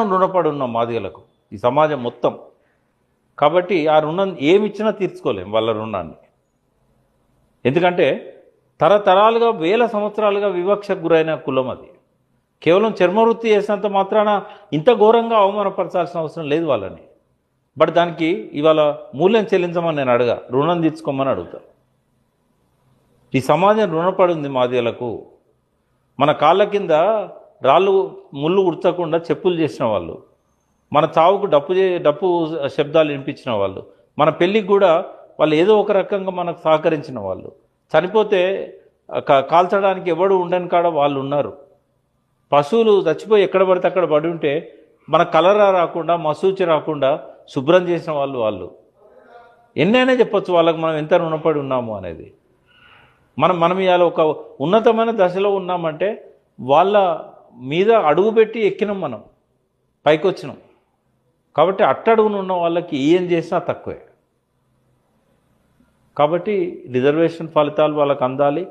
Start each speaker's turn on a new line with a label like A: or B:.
A: రుణపడి ఉన్నాం మాదిగలకు ఈ సమాజం మొత్తం. కాబట్టి ఆ రుణం ఏమి ఇచ్చినా తీర్చుకోలేం వాళ్ళ రుణాన్ని. ఎందుకంటే తరతరాలుగా వేల సంవత్సరాలుగా వివక్షకు గురైన కులం అది. కేవలం చర్మవృత్తి చేసినంత మాత్రాన ఇంత ఘోరంగా అవమానపరచాల్సిన అవసరం లేదు వాళ్ళని. బట్ దానికి ఇవాళ మూల్యం చెల్లించమని నేను అడగా, రుణం తీర్చుకోమని అడుగుతా. ఈ సమాజం రుణపడి ఉంది మాదిగలకు. మన కాళ్ళ కింద రాళ్ళు ముళ్ళు ఉడచకుండా చెప్పులు చేసిన వాళ్ళు, మన చావుకు డప్పు శబ్దాలు వినిపించిన వాళ్ళు, మన పెళ్ళికి కూడా వాళ్ళు ఏదో ఒక రకంగా మనకు సహకరించిన వాళ్ళు, చనిపోతే కాల్చడానికి ఎవడు ఉండని కాడ వాళ్ళు ఉన్నారు. పశువులు చచ్చిపోయి ఎక్కడ పడితే అక్కడ పడి ఉంటే మన కలరా రాకుండా మసూచి రాకుండా శుభ్రం చేసిన వాళ్ళు. ఎన్నైనా చెప్పొచ్చు వాళ్ళకు మనం ఎంత రుణపడి ఉన్నాము అనేది. మనం ఇవాళ ఒక ఉన్నతమైన దశలో ఉన్నామంటే వాళ్ళ మీద అడుగుపెట్టి ఎక్కినాం, మనం పైకి వచ్చినాం. కాబట్టి అట్టడుగున ఉన్న వాళ్ళకి ఏం చేసినా తక్కువే. కాబట్టి రిజర్వేషన్ ఫలితాలు వాళ్ళకు అందాలి.